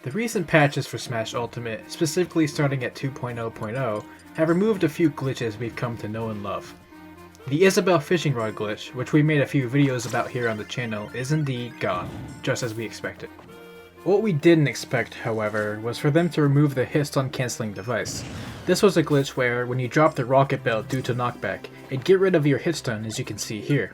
The recent patches for Smash Ultimate, specifically starting at 2.0.0, have removed a few glitches we've come to know and love. The Isabelle fishing rod glitch, which we made a few videos about here on the channel, is indeed gone, just as we expected. What we didn't expect, however, was for them to remove the hit-stun cancelling device. This was a glitch where, when you drop the rocket belt due to knockback, it'd get rid of your hit-stun, as you can see here.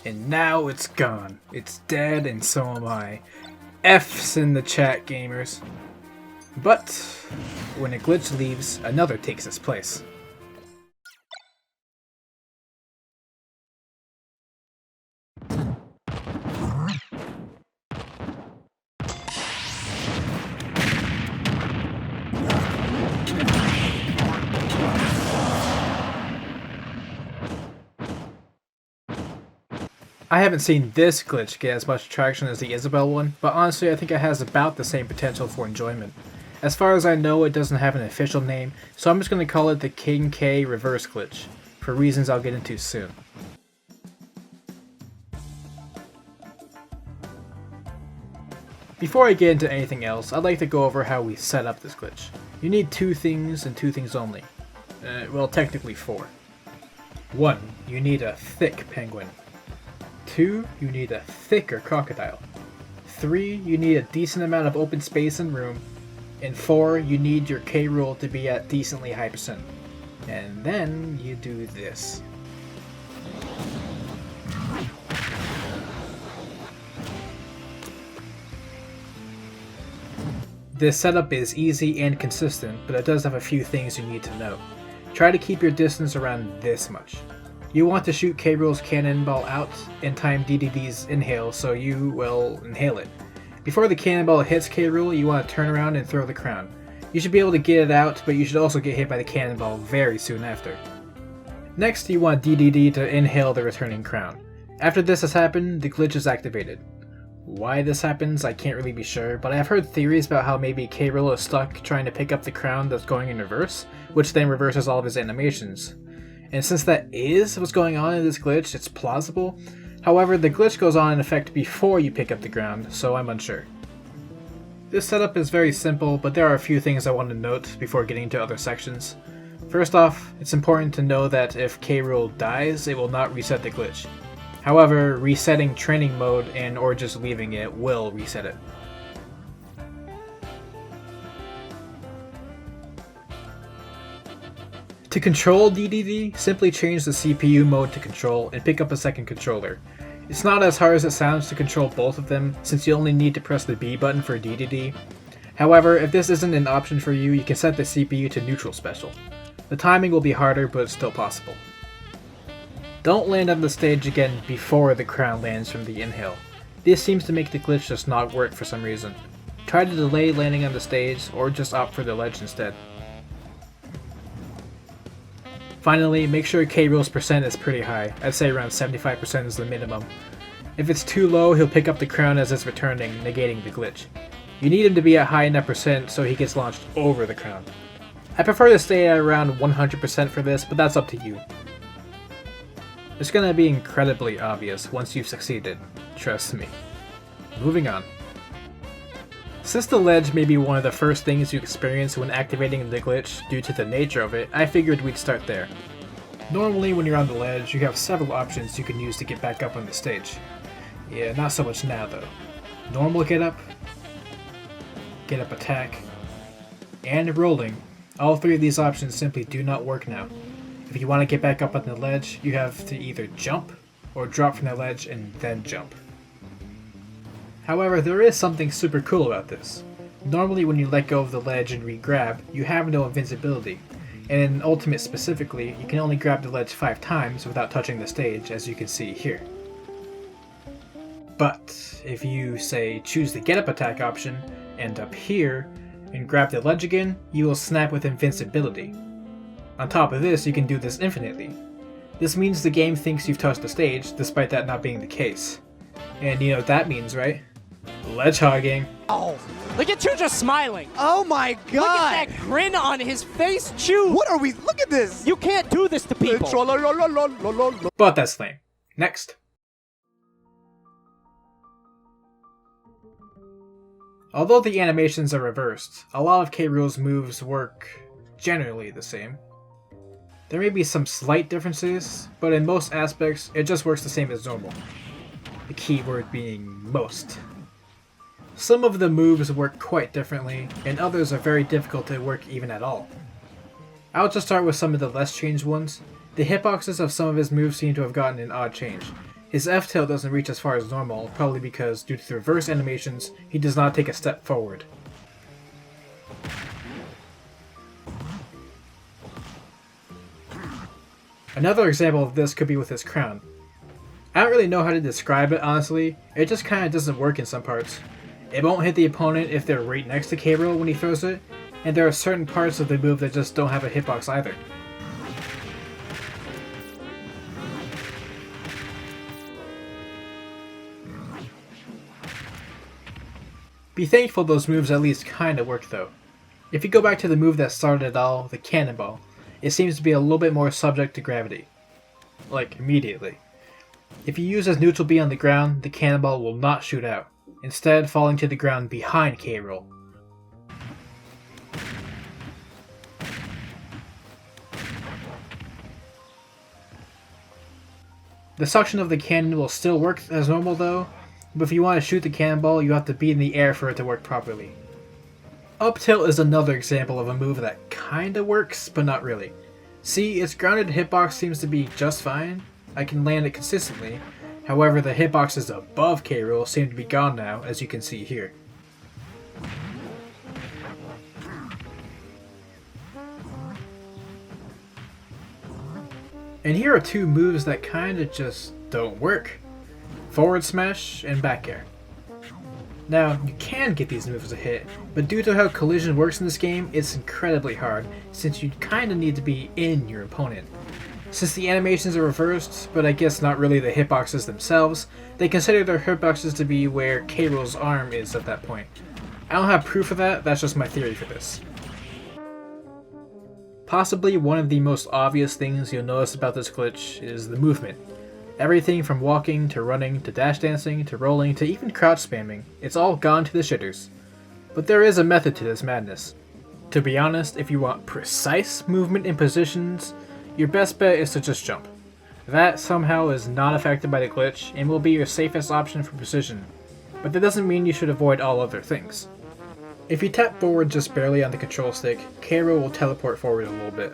And now it's gone. It's dead, and so am I. F's in the chat, gamers. But when a glitch leaves, another takes its place. I haven't seen this glitch get as much traction as the Isabelle one, but honestly I think it has about the same potential for enjoyment. As far as I know, it doesn't have an official name, so I'm just going to call it the King K reverse glitch, for reasons I'll get into soon. Before I get into anything else, I'd like to go over how we set up this glitch. You need two things and two things only. Well, technically four. 1. You need a thick penguin. 2. You need a thicker crocodile. 3. You need a decent amount of open space and room. And 4. You need your K Rool to be at decently high percent. And then you do this. This setup is easy and consistent, but it does have a few things you need to know. Try to keep your distance around this much. You want to shoot K Rool's cannonball out and time DDD's inhale so you will inhale it. Before the cannonball hits K Rool, you want to turn around and throw the crown. You should be able to get it out, but you should also get hit by the cannonball very soon after. Next, you want DDD to inhale the returning crown. After this has happened, the glitch is activated. Why this happens, I can't really be sure, but I've heard theories about how maybe K Rool is stuck trying to pick up the crown that's going in reverse, which then reverses all of his animations. And since that is what's going on in this glitch, it's plausible. However, the glitch goes on in effect before you pick up the ground, so I'm unsure. This setup is very simple, but there are a few things I want to note before getting into other sections. First off, it's important to know that if K Rool dies, it will not reset the glitch. However, resetting training mode and or just leaving it will reset it. To control DDD, simply change the CPU mode to control and pick up a second controller. It's not as hard as it sounds to control both of them, since you only need to press the B button for DDD. However, if this isn't an option for you, you can set the CPU to neutral special. The timing will be harder, but it's still possible. Don't land on the stage again before the crown lands from the inhale. This seems to make the glitch just not work for some reason. Try to delay landing on the stage, or just opt for the ledge instead. Finally, make sure K Rool's percent is pretty high. I'd say around 75% is the minimum. If it's too low, he'll pick up the crown as it's returning, negating the glitch. You need him to be at high enough percent so he gets launched over the crown. I prefer to stay at around 100% for this, but that's up to you. It's gonna be incredibly obvious once you've succeeded, trust me. Moving on. Since the ledge may be one of the first things you experience when activating the glitch due to the nature of it, I figured we'd start there. Normally when you're on the ledge, you have several options you can use to get back up on the stage. Yeah, not so much now though. Normal get up attack, and rolling. All three of these options simply do not work now. If you want to get back up on the ledge, you have to either jump, or drop from the ledge and then jump. However, there is something super cool about this. Normally when you let go of the ledge and re-grab, you have no invincibility, and in Ultimate specifically, you can only grab the ledge 5 times without touching the stage, as you can see here. But if you, say, choose the get up attack option, end up here, and grab the ledge again, you will snap with invincibility. On top of this, you can do this infinitely. This means the game thinks you've touched the stage, despite that not being the case. And you know what that means, right? Ledge hogging. Oh, look at you just smiling. Oh my god! Look at that grin on his face, Chew. What are we? Look at this! You can't do this to people. But that's lame. Next. Although the animations are reversed, a lot of K. Rool's moves work generally the same. There may be some slight differences, but in most aspects it just works the same as normal. The key word being most. Some of the moves work quite differently, and others are very difficult to work even at all. I'll just start with some of the less changed ones. The hitboxes of some of his moves seem to have gotten an odd change. His F-tail doesn't reach as far as normal, probably because, due to the reverse animations, he does not take a step forward. Another example of this could be with his crown. I don't really know how to describe it honestly, it just kinda doesn't work in some parts. It won't hit the opponent if they're right next to K. Rool when he throws it, and there are certain parts of the move that just don't have a hitbox either. Be thankful those moves at least kinda work though. If you go back to the move that started it all, the cannonball, it seems to be a little bit more subject to gravity. Like, immediately. If you use his neutral B on the ground, the cannonball will not shoot out, instead falling to the ground behind K. Rool. The suction of the cannon will still work as normal though, but if you want to shoot the cannonball, you have to be in the air for it to work properly. Up tilt is another example of a move that kinda works, but not really. See, its grounded hitbox seems to be just fine. I can land it consistently. However, the hitboxes above K. Rool seem to be gone now, as you can see here. And here are two moves that kinda just don't work. Forward smash and back air. Now, you can get these moves to hit, but due to how collision works in this game, it's incredibly hard, since you kinda need to be in your opponent. Since the animations are reversed, but I guess not really the hitboxes themselves, they consider their hitboxes to be where K. Rool's arm is at that point. I don't have proof of that, that's just my theory for this. Possibly one of the most obvious things you'll notice about this glitch is the movement. Everything from walking, to running, to dash dancing, to rolling, to even crouch spamming, it's all gone to the shitters. But there is a method to this madness. To be honest, if you want precise movement in positions, your best bet is to just jump. That somehow is not affected by the glitch, and will be your safest option for precision, but that doesn't mean you should avoid all other things. If you tap forward just barely on the control stick, K. Rool will teleport forward a little bit.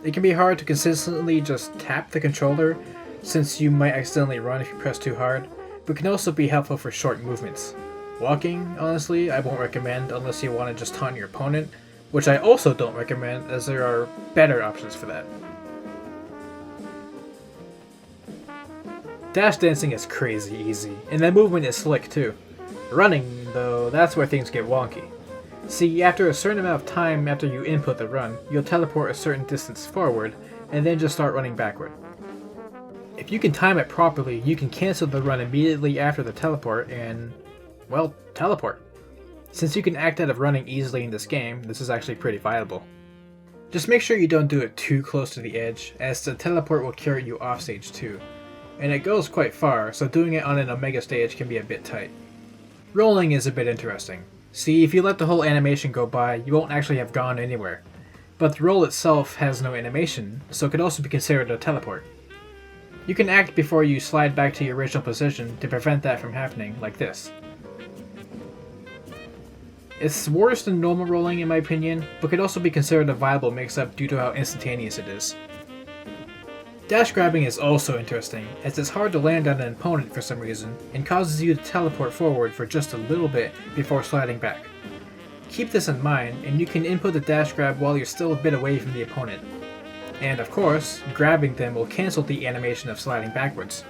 It can be hard to consistently just tap the controller, since you might accidentally run if you press too hard, but can also be helpful for short movements. Walking, honestly, I won't recommend unless you want to just taunt your opponent, which I also don't recommend as there are better options for that. Dash dancing is crazy easy, and the movement is slick too. Running, though, that's where things get wonky. See, after a certain amount of time after you input the run, you'll teleport a certain distance forward, and then just start running backward. If you can time it properly, you can cancel the run immediately after the teleport and, well, teleport. Since you can act out of running easily in this game, this is actually pretty viable. Just make sure you don't do it too close to the edge, as the teleport will carry you off stage too. And it goes quite far, so doing it on an Omega stage can be a bit tight. Rolling is a bit interesting. See, if you let the whole animation go by, you won't actually have gone anywhere. But the roll itself has no animation, so it could also be considered a teleport. You can act before you slide back to your original position to prevent that from happening, like this. It's worse than normal rolling in my opinion, but could also be considered a viable mix-up due to how instantaneous it is. Dash grabbing is also interesting, as it's hard to land on an opponent for some reason, and causes you to teleport forward for just a little bit before sliding back. Keep this in mind, and you can input the dash grab while you're still a bit away from the opponent. And of course, grabbing them will cancel the animation of sliding backwards.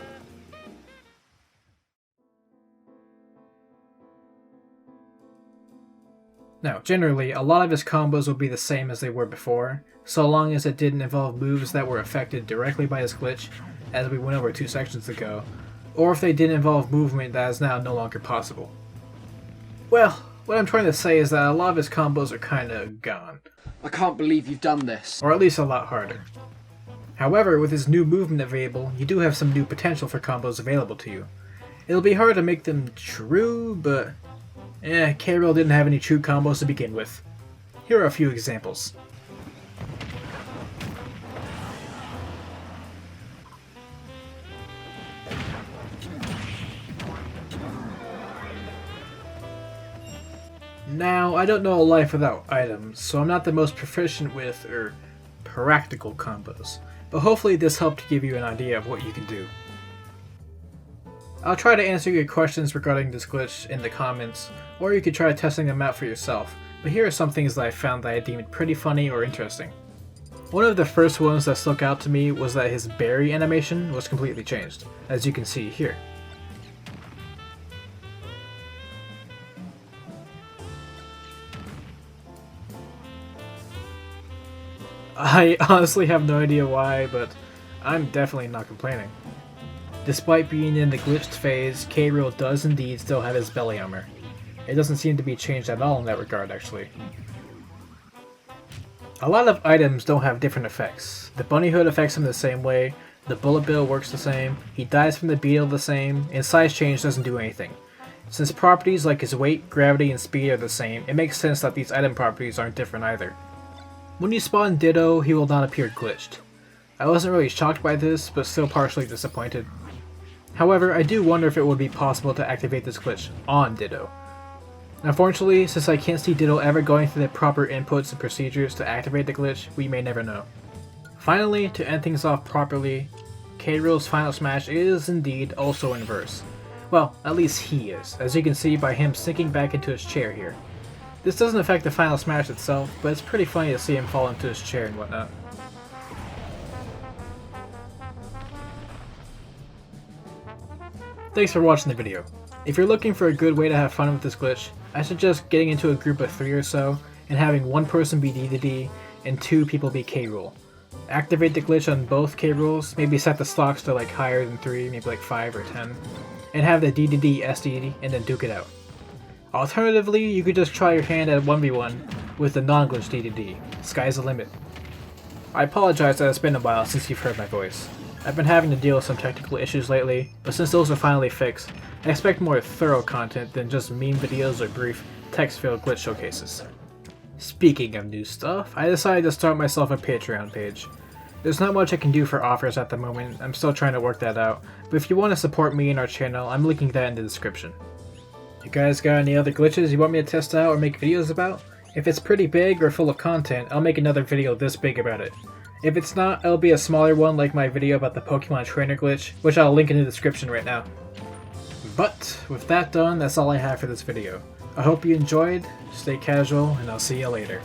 Now, generally, a lot of his combos will be the same as they were before, so long as it didn't involve moves that were affected directly by his glitch, as we went over 2 sections ago, or if they didn't involve movement that is now no longer possible. Well, what I'm trying to say is that a lot of his combos are kinda gone. I can't believe you've done this. Or at least a lot harder. However, with his new movement available, you do have some new potential for combos available to you. It'll be hard to make them true, but K-Rool didn't have any true combos to begin with. Here are a few examples. Now, I don't know a life without items, so I'm not the most proficient with, practical combos, but hopefully this helped give you an idea of what you can do. I'll try to answer your questions regarding this glitch in the comments, or you could try testing them out for yourself, but here are some things that I found that I deemed pretty funny or interesting. One of the first ones that stuck out to me was that his berry animation was completely changed, as you can see here. I honestly have no idea why, but I'm definitely not complaining. Despite being in the glitched phase, K-Rool does indeed still have his belly armor. It doesn't seem to be changed at all in that regard, actually. A lot of items don't have different effects. The bunny hood affects him the same way, the bullet bill works the same, he dies from the beetle the same, and size change doesn't do anything. Since properties like his weight, gravity, and speed are the same, it makes sense that these item properties aren't different either. When you spawn Ditto, he will not appear glitched. I wasn't really shocked by this, but still partially disappointed. However, I do wonder if it would be possible to activate this glitch on Ditto. Unfortunately, since I can't see Ditto ever going through the proper inputs and procedures to activate the glitch, we may never know. Finally, to end things off properly, K-Rool's final smash is indeed also inverse. Well, at least he is, as you can see by him sinking back into his chair here. This doesn't affect the final smash itself, but it's pretty funny to see him fall into his chair and whatnot. Thanks for watching the video. If you're looking for a good way to have fun with this glitch, I suggest getting into a group of 3 or so, and having one person be DDD, and 2 people be K-Rool. Activate the glitch on both K-Rools, maybe set the stocks to like higher than 3, maybe like 5 or 10, and have the DDD SD and then duke it out. Alternatively, you could just try your hand at 1v1 with the non-glitch DDD. Sky's the limit. I apologize that it's been a while since you've heard my voice. I've been having to deal with some technical issues lately, but since those are finally fixed, I expect more thorough content than just meme videos or brief text-filled glitch showcases. Speaking of new stuff, I decided to start myself a Patreon page. There's not much I can do for offers at the moment, I'm still trying to work that out, but if you want to support me and our channel, I'm linking that in the description. You guys got any other glitches you want me to test out or make videos about? If it's pretty big or full of content, I'll make another video this big about it. If it's not, it'll be a smaller one like my video about the Pokemon Trainer glitch, which I'll link in the description right now. But, with that done, that's all I have for this video. I hope you enjoyed, stay casual, and I'll see you later.